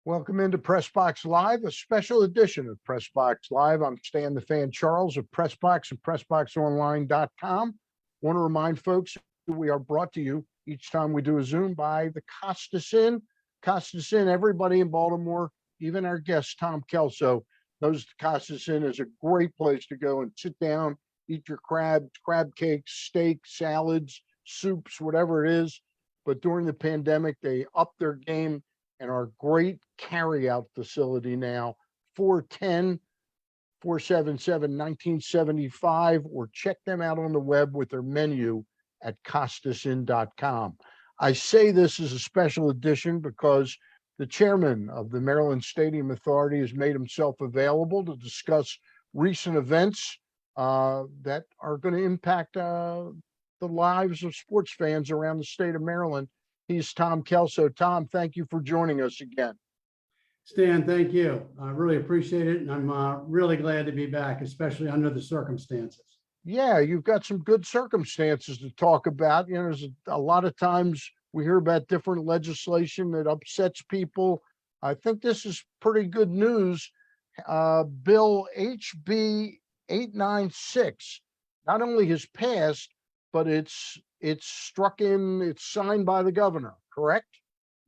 Welcome into Press Box Live, a special edition of Press Box Live. I'm Stan the Fan Charles of Pressbox and PressBoxOnline.com. Want to remind folks that we are brought to you each time we do a Zoom by the Costas Inn. Costas Inn, everybody in Baltimore, even our guest, Tom Kelso, knows the Costas Inn is a great place to go and sit down, eat your crab cakes, steak, salads, soups, whatever it is. But during the pandemic, they upped their game and our great carryout facility now, 410-477-1975, or check them out on the web with their menu at costasin.com. I say this is a special edition because the chairman of the Maryland Stadium Authority has made himself available to discuss recent events that are going to impact the lives of sports fans around the state of Maryland. He's Tom Kelso. Tom, thank you for joining us again. Stan, thank you. I really appreciate it. And I'm really glad to be back, especially under the circumstances. Yeah, you've got some good circumstances to talk about. You know, there's a lot of times we hear about different legislation that upsets people. I think this is pretty good news. Bill HB 896 not only has passed, but it's signed by the governor, correct?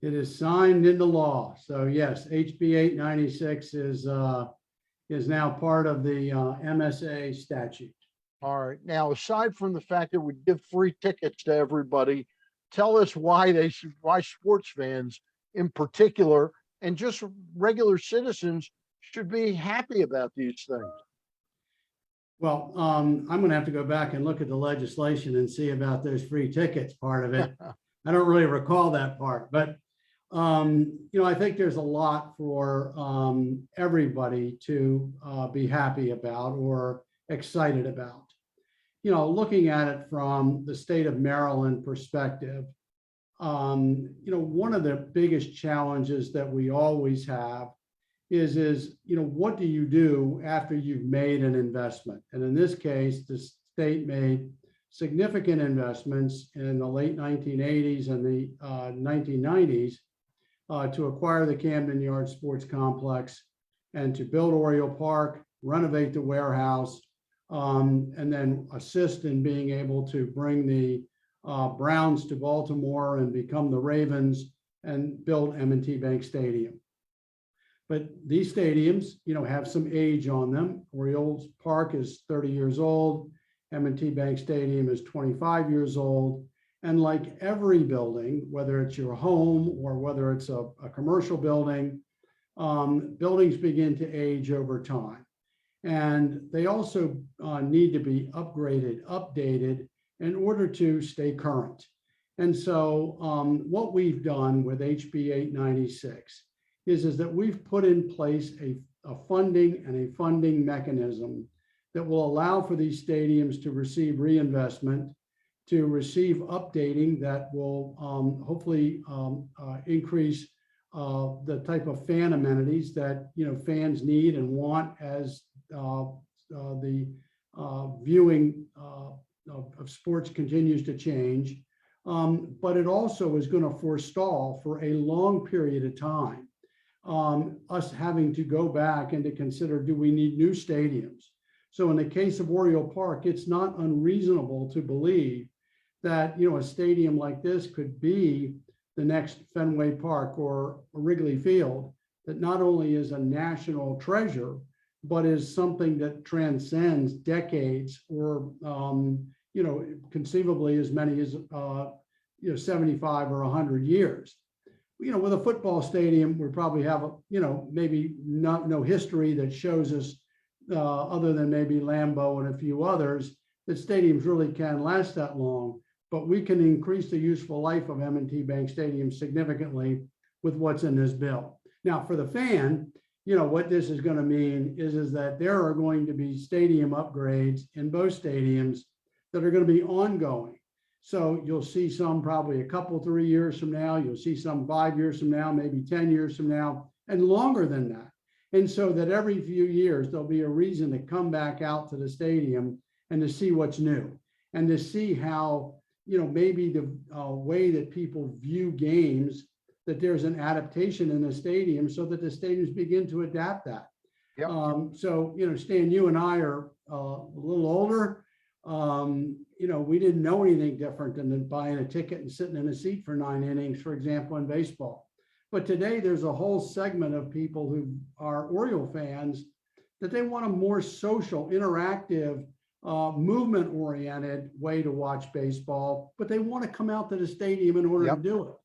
It is signed into law. So yes, HB 896 is now part of the MSA statute. All right. Now, aside from the fact that we give free tickets to everybody, tell us why sports fans in particular, and just regular citizens, should be happy about these things. Well, I'm going to have to go back and look at the legislation and see about those free tickets part of it. I don't really recall that part, but I think there's a lot for everybody to be happy about or excited about. Looking at it from the state of Maryland perspective, one of the biggest challenges that we always have is what do you do after you've made an investment? And in this case, the state made significant investments in the late 1980s and the 1990s to acquire the Camden Yard Sports Complex and to build Oriole Park, renovate the warehouse, and then assist in being able to bring the Browns to Baltimore and become the Ravens and build M&T Bank Stadium. But these stadiums, have some age on them. Oriole Park is 30 years old. M&T Bank Stadium is 25 years old. And like every building, whether it's your home or whether it's a commercial building, buildings begin to age over time. And they also need to be upgraded, updated in order to stay current. And so what we've done with HB 896 is that we've put in place a funding mechanism that will allow for these stadiums to receive reinvestment, to receive updating that will hopefully increase the type of fan amenities that fans need and want as the viewing of sports continues to change. But it also is going to forestall for a long period of time us having to go back and to consider, do we need new stadiums? So in the case of Oriole Park, it's not unreasonable to believe that a stadium like this could be the next Fenway Park or Wrigley Field, that not only is a national treasure, but is something that transcends decades or conceivably as many as 75 or 100 years. With a football stadium, we probably have maybe no history that shows us other than maybe Lambeau and a few others that stadiums really can last that long. But we can increase the useful life of M&T Bank Stadium significantly with what's in this bill. Now, for the fan, what this is going to mean is that there are going to be stadium upgrades in both stadiums that are going to be ongoing. So you'll see some probably a couple, 3 years from now, you'll see some 5 years from now, maybe 10 years from now, and longer than that. And so that every few years, there'll be a reason to come back out to the stadium and to see what's new and to see how, maybe the way that people view games that there's an adaptation in the stadium so that the stadiums begin to adapt that. Yep. So, Stan, you and I are a little older. We didn't know anything different than buying a ticket and sitting in a seat for 9 innings, for example, in baseball. But today there's a whole segment of people who are Oriole fans that they want a more social, interactive, movement-oriented way to watch baseball, but they want to come out to the stadium in order to do it.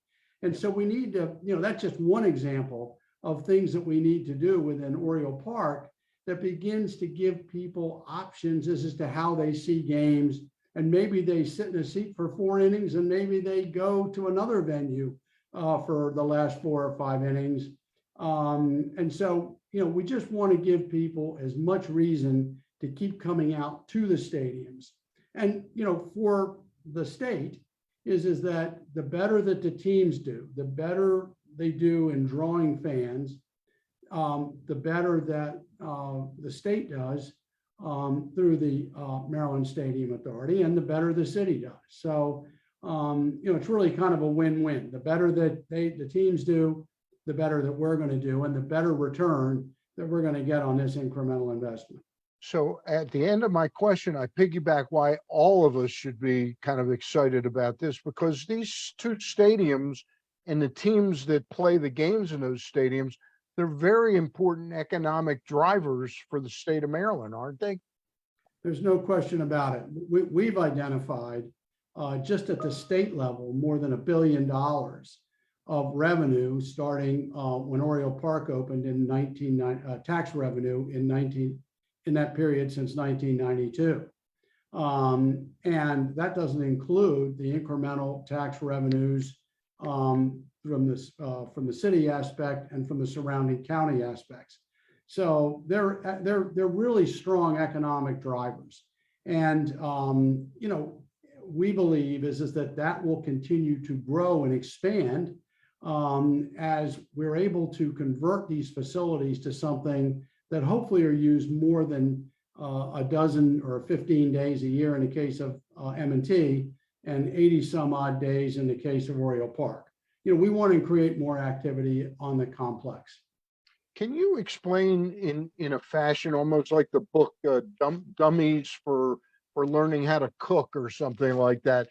And so we need to, that's just one example of things that we need to do within Oriole Park that begins to give people options as to how they see games. And maybe they sit in a seat for 4 innings, and maybe they go to another venue for the last 4 or 5 innings. And so, we just want to give people as much reason to keep coming out to the stadiums. And, for the state is that the better that the teams do, the better they do in drawing fans, the better that the state does through the Maryland Stadium Authority, and the better the city does. So, it's really kind of a win-win. The better that the teams do, the better that we're going to do, and the better return that we're going to get on this incremental investment. So at the end of my question, I piggyback why all of us should be kind of excited about this, because these 2 stadiums and the teams that play the games in those stadiums, they're very important economic drivers for the state of Maryland, aren't they? There's no question about it. We've identified just at the state level more than $1 billion of revenue starting when Oriole Park opened in tax revenue in that period since 1992. And that doesn't include the incremental tax revenues from the city aspect and from the surrounding county aspects. So they're really strong economic drivers. And we believe is that will continue to grow and expand as we're able to convert these facilities to something that hopefully are used more than a dozen or 15 days a year in the case of M&T, and 80 some odd days in the case of Oriole Park. We want to create more activity on the complex. Can you explain in a fashion almost like the book Dummies for Learning How to Cook or something like that,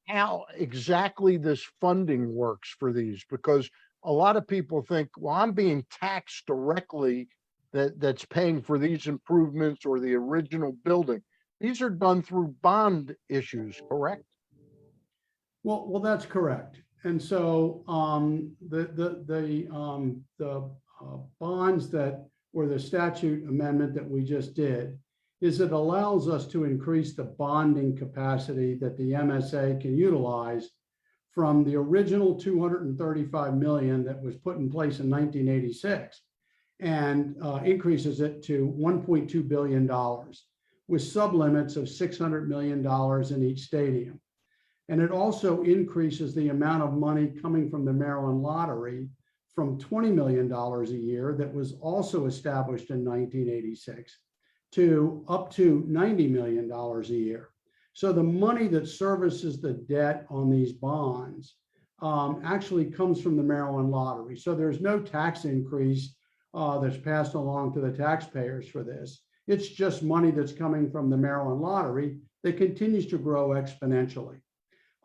how exactly this funding works for these? Because a lot of people think, well, I'm being taxed directly that's paying for these improvements or the original building. These are done through bond issues, correct? Well, that's correct. And so the bonds that, or the statute amendment that we just did, is it allows us to increase the bonding capacity that the MSA can utilize from the original $235 million that was put in place in 1986, and increases it to $1.2 billion with sublimits of $600 million in each stadium. And it also increases the amount of money coming from the Maryland Lottery from $20 million a year that was also established in 1986 to up to $90 million a year. So the money that services the debt on these bonds actually comes from the Maryland Lottery. So there's no tax increase that's passed along to the taxpayers for this. It's just money that's coming from the Maryland Lottery that continues to grow exponentially.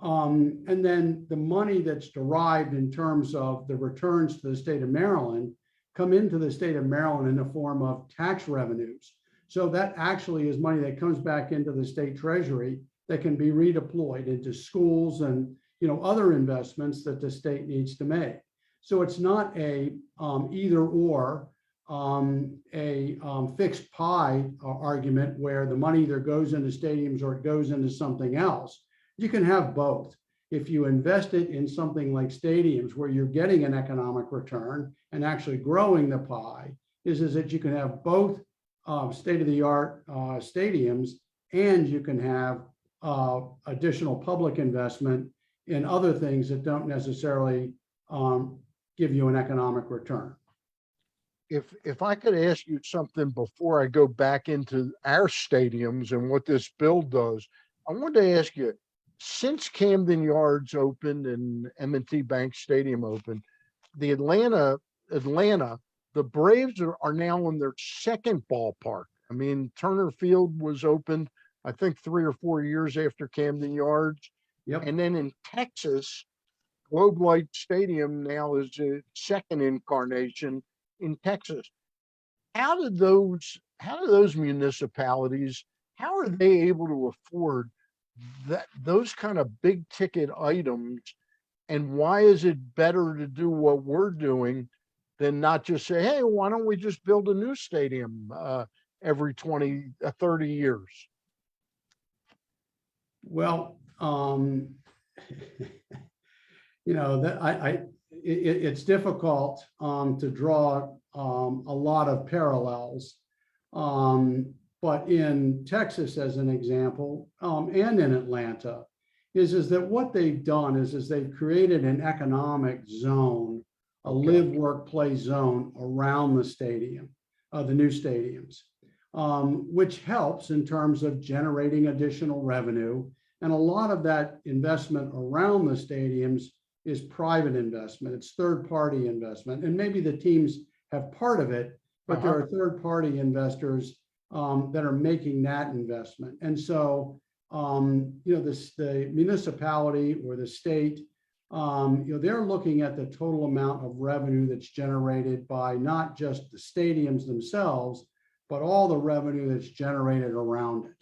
And then the money that's derived in terms of the returns to the state of Maryland come into the state of Maryland in the form of tax revenues. So that actually is money that comes back into the state treasury that can be redeployed into schools and other investments that the state needs to make. So it's not a either or, a fixed pie argument where the money either goes into stadiums or it goes into something else. You can have both. If you invest it in something like stadiums where you're getting an economic return and actually growing the pie, is that you can have both state-of-the-art stadiums, and you can have additional public investment in other things that don't necessarily give you an economic return. If I could ask you something before I go back into our stadiums and what this bill does, I wanted to ask you, since Camden Yards opened and M&T Bank Stadium opened, the Atlanta, the Braves are now in their second ballpark. I mean, Turner Field was opened, I think 3 or 4 years after Camden Yards. Yep. And then in Texas, Globe Light Stadium now is a second incarnation in Texas. How do those municipalities, how are they able to afford those kind of big ticket items? And why is it better to do what we're doing than not just say, hey, why don't we just build a new stadium every 20, 30 years? Well, it's difficult to draw a lot of parallels. But in Texas, as an example, and in Atlanta, is that what they've done is they've created an economic zone, a live, work, play zone around the stadium, the new stadiums, which helps in terms of generating additional revenue. And a lot of that investment around the stadiums is private investment. It's third-party investment. And maybe the teams have part of it, but there are third-party investors that are making that investment. And so, the municipality or the state, they're looking at the total amount of revenue that's generated by not just the stadiums themselves, but all the revenue that's generated around it.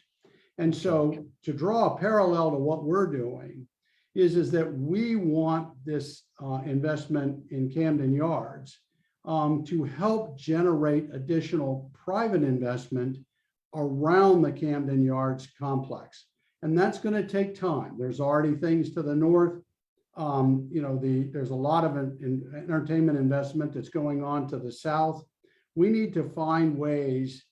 And so to draw a parallel to what we're doing is that we want this investment in Camden Yards to help generate additional private investment around the Camden Yards complex. And that's going to take time. There's already things to the north. There's a lot of entertainment investment that's going on to the south. We need to find ways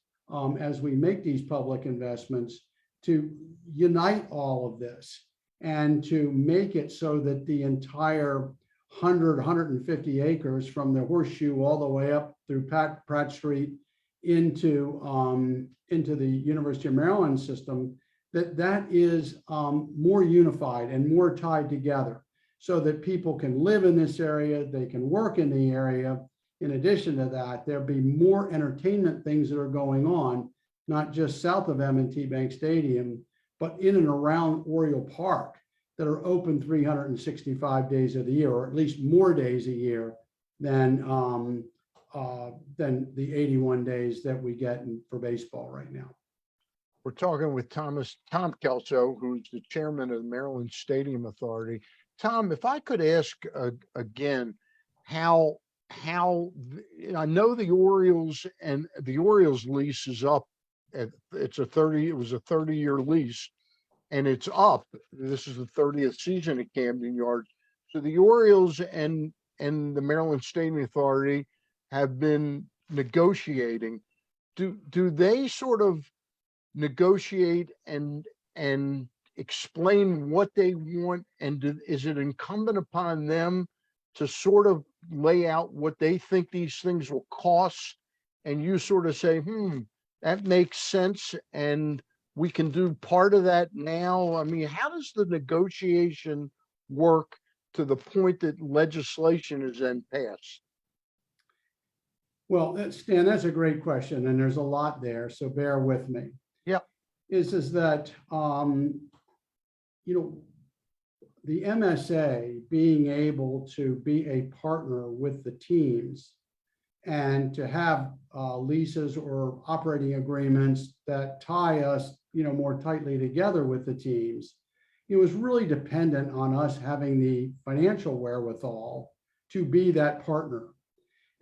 as we make these public investments to unite all of this and to make it so that the entire 150 acres from the Horseshoe all the way up through Pratt Street into the University of Maryland system, that is more unified and more tied together so that people can live in this area, they can work in the area. In addition to that, there'll be more entertainment things that are going on, not just south of M&T Bank Stadium, but in and around Oriole Park that are open 365 days of the year, or at least more days a year than the 81 days that we get for baseball right now. We're talking with Tom Kelso, who's the chairman of the Maryland Stadium Authority. Tom, if I could ask again, how I know the Orioles and the Orioles lease is up. It was a 30-year lease, and it's up. This is the 30th season at Camden Yards. So the Orioles and the Maryland Stadium Authority have been negotiating. Do they sort of negotiate and explain what they want, and is it incumbent upon them to sort of lay out what they think these things will cost, and you sort of say, that makes sense, and we can do part of that now? I mean, how does the negotiation work to the point that legislation is then passed? Well, Stan, that's a great question, and there's a lot there, so bear with me. Yeah. Is that the MSA being able to be a partner with the teams and to have leases or operating agreements that tie us, more tightly together with the teams, it was really dependent on us having the financial wherewithal to be that partner.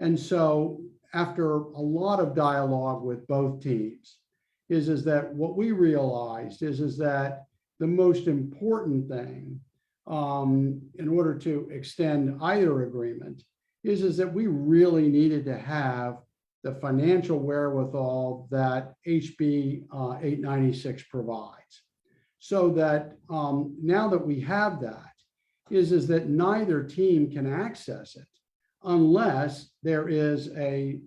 And so after a lot of dialogue with both teams, is that what we realized is that the most important thing in order to extend either agreement is that we really needed to have the financial wherewithal that HB 896 provides. So that now that we have that, is that neither team can access it unless there is a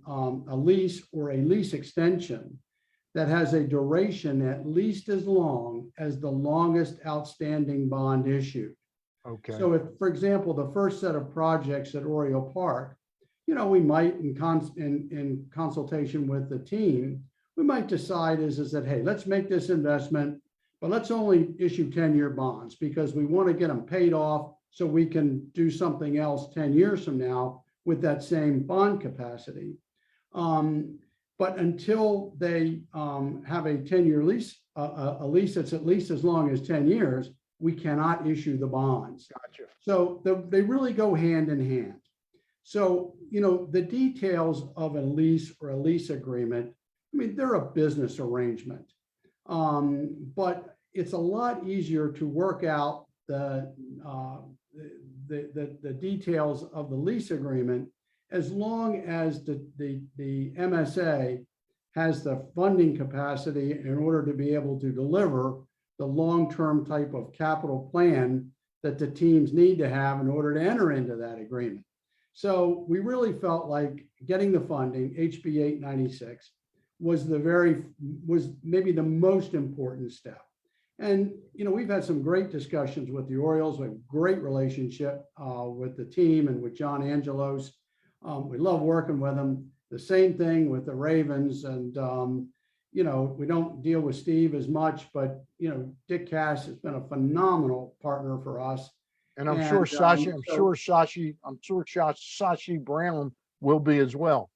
lease or a lease extension that has a duration at least as long as the longest outstanding bond issued. Okay. So if, for example, the first set of projects at Oriole Park, we might, in consultation with the team, we might decide is that, hey, let's make this investment, but let's only issue 10-year bonds because we want to get them paid off so we can do something else 10 years from now with that same bond capacity. But until they have a 10-year lease, a lease that's at least as long as 10 years, we cannot issue the bonds. Gotcha. So they really go hand in hand. So, the details of a lease or a lease agreement, I mean, they're a business arrangement. But it's a lot easier to work out the details of the lease agreement as long as the MSA has the funding capacity in order to be able to deliver the long-term type of capital plan that the teams need to have in order to enter into that agreement. So we really felt like getting the funding, HB 896, was maybe the most important step. And, we've had some great discussions with the Orioles. We have a great relationship with the team and with John Angelos. We love working with them. The same thing with the Ravens. And, we don't deal with Steve as much, but, Dick Cass has been a phenomenal partner for us. And I'm sure Sashi Brown will be as well.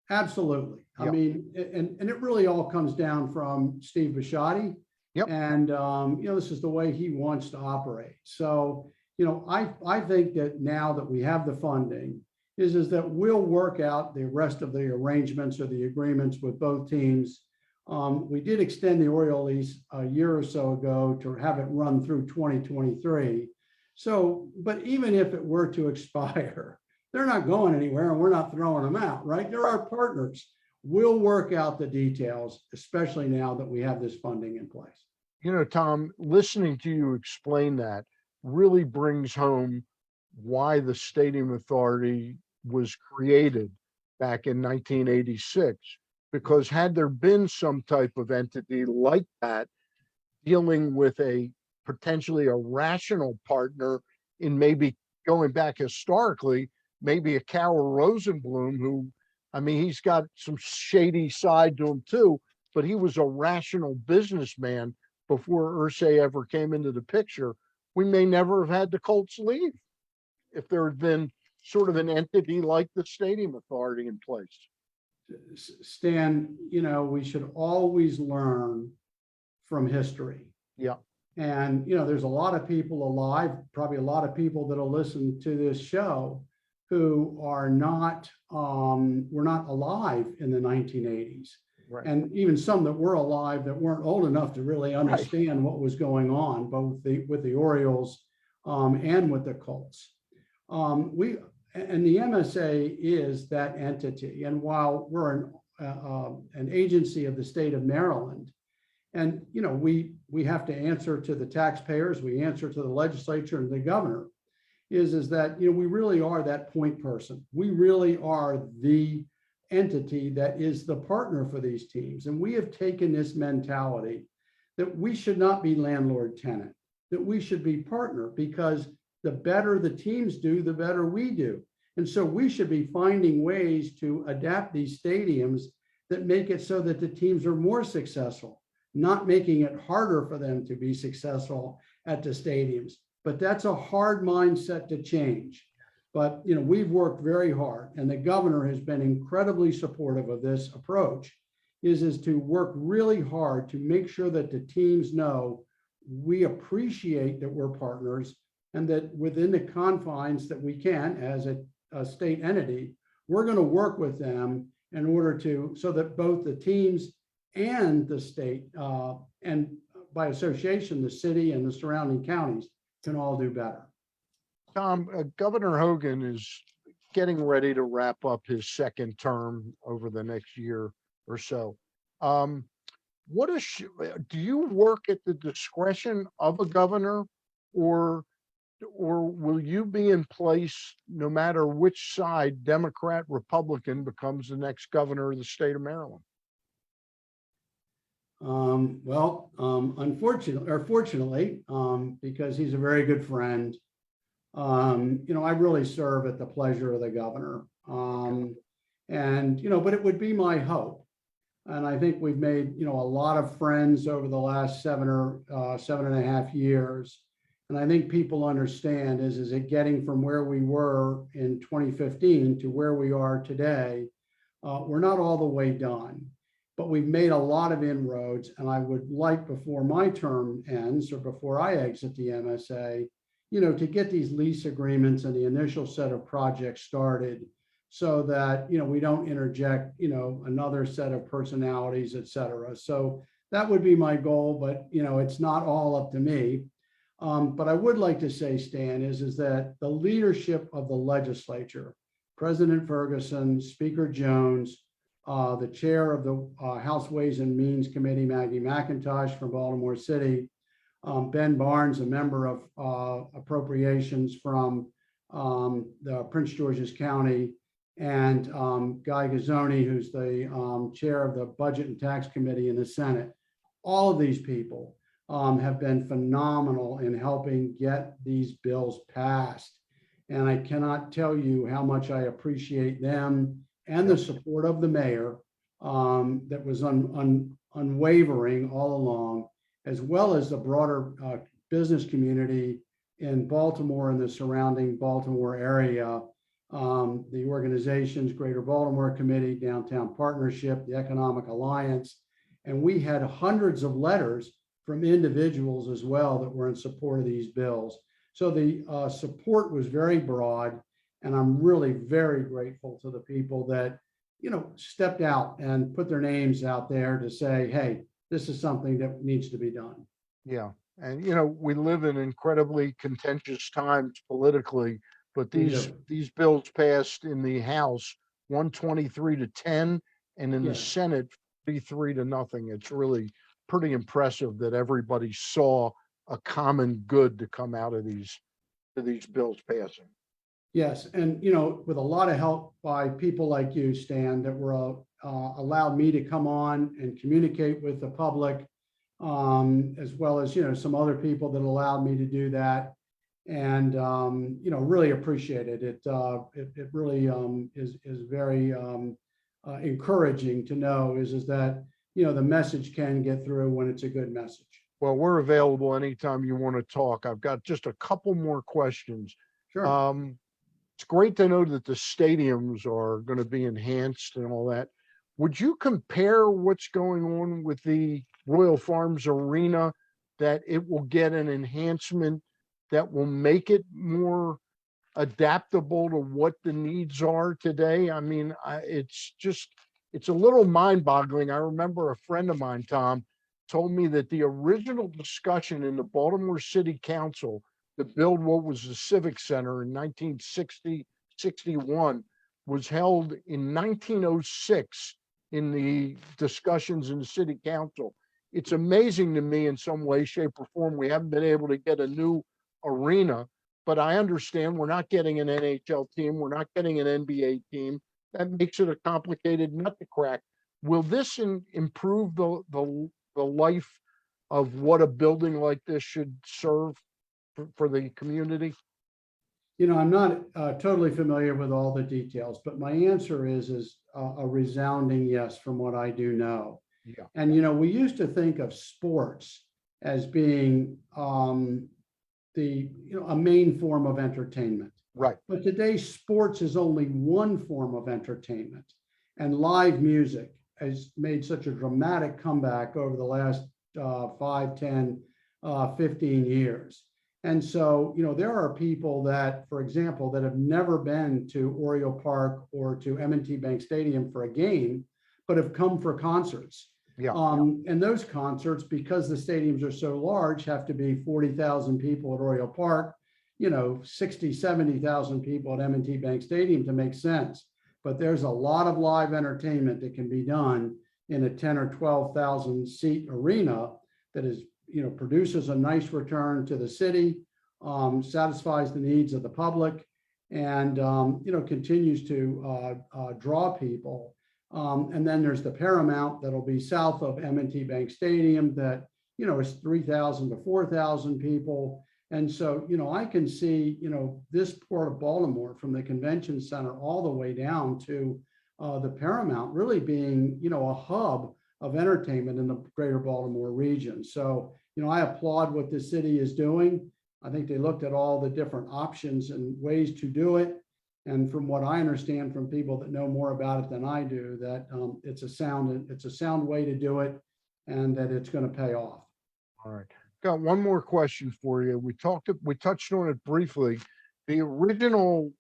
Absolutely. Yep. I mean, and it really all comes down from Steve Bisciotti. Yep. And, this is the way he wants to operate. So, I think that now that we have the funding is that we'll work out the rest of the arrangements or the agreements with both teams. We did extend the Oriole lease a year or so ago to have it run through 2023. So, but even if it were to expire, they're not going anywhere and we're not throwing them out, right? They're our partners. We'll work out the details, especially now that we have this funding in place. Tom, listening to you explain that really brings home why the Stadium Authority was created back in 1986. Because had there been some type of entity like that dealing with potentially a rational partner in maybe going back historically, maybe a Carol Rosenblum, who, I mean, he's got some shady side to him too, but he was a rational businessman before Irsay ever came into the picture. We may never have had the Colts leave if there had been sort of an entity like the Stadium Authority in place. Stan, we should always learn from history. Yeah. And, there's a lot of people alive, probably a lot of people that'll listen to this show who were not alive in the 1980s. Right. And even some that were alive that weren't old enough to really understand what was going on, both with the Orioles and with the Colts. And the MSA is that entity. And while we're an agency of the state of Maryland, and we have to answer to the taxpayers, we answer to the legislature and the governor, is that we really are that point person. We really are the entity that is the partner for these teams. And we have taken this mentality that we should not be landlord tenant, that we should be partner, because the better the teams do, the better we do. And so we should be finding ways to adapt these stadiums that make it so that the teams are more successful, not making it harder for them to be successful at the stadiums. But that's a hard mindset to change. But we've worked very hard, and the governor has been incredibly supportive of this approach, is to work really hard to make sure that the teams know we appreciate that we're partners, and that within the confines that we can as a state entity, we're going to work with them in order so that both the teams and the state, and by association, the city and the surrounding counties can all do better. Tom, Governor Hogan is getting ready to wrap up his second term over the next year or so. Do you work at the discretion of a governor, or will you be in place no matter which side, Democrat, Republican, becomes the next governor of the state of Maryland? Fortunately, because he's a very good friend, I really serve at the pleasure of the governor. But it would be my hope. And I think we've made, a lot of friends over the last 7.5 years. And I think people understand is it getting from where we were in 2015 to where we are today. We're not all the way done, but we've made a lot of inroads. And I would like, before my term ends or before I exit the MSA, to get these lease agreements and the initial set of projects started so that, we don't interject, another set of personalities, et cetera. So that would be my goal, but, it's not all up to me. But I would like to say, Stan, is that the leadership of the legislature, President Ferguson, Speaker Jones, the chair of the House Ways and Means Committee, Maggie McIntosh from Baltimore City, Ben Barnes, a member of appropriations from the Prince George's County, and Guy Gazzoni, who's the chair of the Budget and Tax Committee in the Senate. All of these people have been phenomenal in helping get these bills passed. And I cannot tell you how much I appreciate them and the support of the mayor that was unwavering all along, as well as the broader business community in Baltimore and the surrounding Baltimore area. The organizations, Greater Baltimore Committee, Downtown Partnership, the Economic Alliance, and we had hundreds of letters from individuals as well that were in support of these bills. So the support was very broad, and I'm really very grateful to the people that, stepped out and put their names out there to say, hey, this is something that needs to be done. Yeah. And, we live in incredibly contentious times politically, but these bills passed in the House 123-10 and in the Senate 33-0. It's really pretty impressive that everybody saw a common good to come out of these bills passing. Yes, and with a lot of help by people like you, Stan, that were allowed me to come on and communicate with the public, as well as some other people that allowed me to do that, and really appreciate it. It really is very encouraging to know is that the message can get through when it's a good message. Well, we're available anytime you want to talk. I've got just a couple more questions. Sure. It's great to know that the stadiums are going to be enhanced and all that. Would you compare what's going on with the Royal Farms Arena, that it will get an enhancement that will make it more adaptable to what the needs are today? I mean, it's a little mind-boggling. I remember a friend of mine, Tom, told me that the original discussion in the Baltimore City Council to build what was the Civic Center in 1960-61 was held in 1906 in the discussions in the City Council. It's amazing to me in some way, shape, or form we haven't been able to get a new arena, but I understand we're not getting an NHL team, we're not getting an NBA team. That makes it a complicated nut to crack. Will this improve the life of what a building like this should serve for the community? I'm not totally familiar with all the details, but my answer is a resounding yes from what I do know. Yeah. And, we used to think of sports as being a main form of entertainment. Right. But today, sports is only one form of entertainment, and live music has made such a dramatic comeback over the last 5, 10, 15 years. And so, there are people that, for example, that have never been to Oriole Park or to M&T Bank Stadium for a game, but have come for concerts. Yeah. And those concerts, because the stadiums are so large, have to be 40,000 people at Oriole Park, 60, 70,000 people at M&T Bank Stadium to make sense. But there's a lot of live entertainment that can be done in a 10 or 12,000 seat arena that is, produces a nice return to the city, satisfies the needs of the public, and, continues to draw people. And then there's the Paramount that'll be south of M&T Bank Stadium that, is 3,000 to 4,000 people. And so, I can see, this port of Baltimore from the convention center all the way down to the Paramount really being, a hub of entertainment in the greater Baltimore region. So, I applaud what the city is doing. I think they looked at all the different options and ways to do it. And from what I understand from people that know more about it than I do, that it's a sound way to do it, and that it's going to pay off. All right. Got one more question for you. We touched on it briefly. The original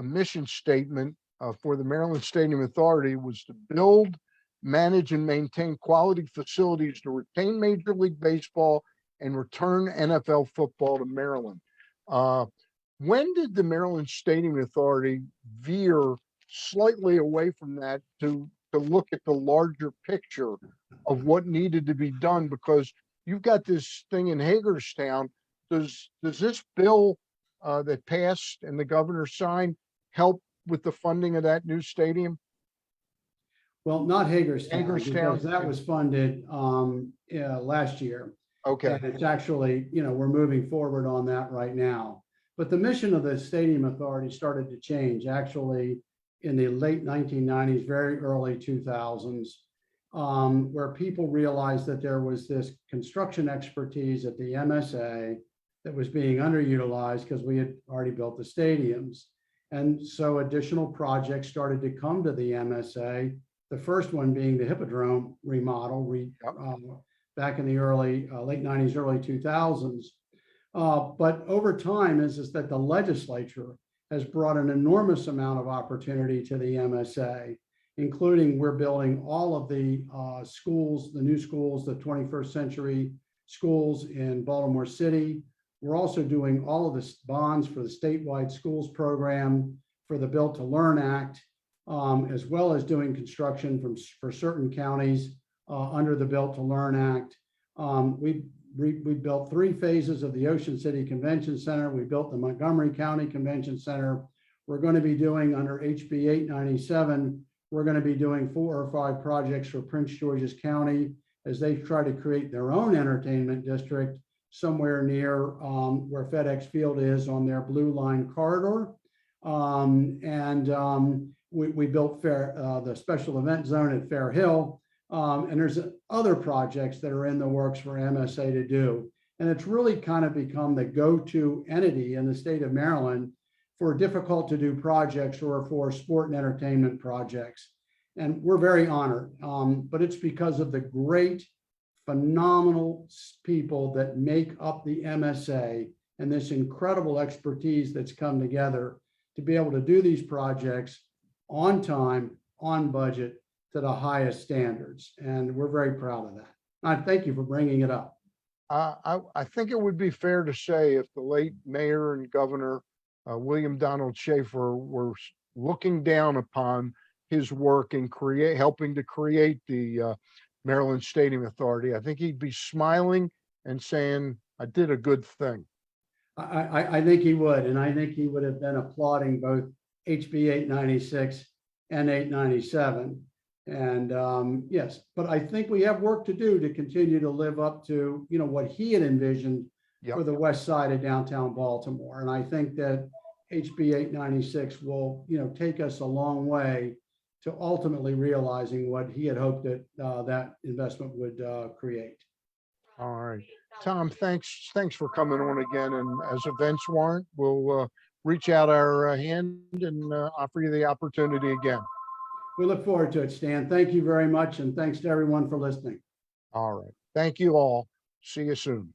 mission statement for the Maryland Stadium Authority was to build, manage, and maintain quality facilities to retain Major League Baseball and return NFL football to Maryland. When did the Maryland Stadium Authority veer slightly away from that to look at the larger picture of what needed to be done? Because you've got this thing in Hagerstown. Does this bill that passed and the governor signed help with the funding of that new stadium? Well, not Hagerstown, Hagerstown. because that was funded last year. Okay. And it's actually, we're moving forward on that right now. But the mission of the Stadium Authority started to change actually in the late 1990s, very early 2000s, where people realized that there was this construction expertise at the MSA that was being underutilized because we had already built the stadiums. And so additional projects started to come to the MSA, the first one being the Hippodrome remodel back in the late 90s, early 2000s. But over time is that the legislature has brought an enormous amount of opportunity to the MSA, including we're building all of the schools, the new schools, the 21st century schools in Baltimore City. We're also doing all of the bonds for the statewide schools program, for the Built to Learn Act, as well as doing construction for certain counties under the Built to Learn Act. We built 3 phases of the Ocean City Convention Center. We built the Montgomery County Convention Center. We're going to be doing under HB 897, we're going to be doing 4 or 5 projects for Prince George's County as they try to create their own entertainment district somewhere near where FedEx Field is on their Blue Line corridor. We built the special event zone at Fair Hill. And there's other projects that are in the works for MSA to do. And it's really kind of become the go-to entity in the state of Maryland for difficult to do projects or for sport and entertainment projects. And we're very honored, but it's because of the great, phenomenal people that make up the MSA and this incredible expertise that's come together to be able to do these projects on time, on budget, to the highest standards. And we're very proud of that. I thank you for bringing it up. I think it would be fair to say if the late mayor and governor, William Donald Schaefer, were looking down upon his work in helping to create the Maryland Stadium Authority, I think he'd be smiling and saying, I did a good thing. I think he would. And I think he would have been applauding both HB 896 and 897. And yes, but I think we have work to do to continue to live up to, what he had envisioned for the west side of downtown Baltimore. And I think that HB 896 will, take us a long way to ultimately realizing what he had hoped that that investment would create. All right, Tom, thanks for coming on again. And as events warrant, we'll reach out our hand and offer you the opportunity again. We look forward to it, Stan. Thank you very much. And thanks to everyone for listening. All right. Thank you all. See you soon.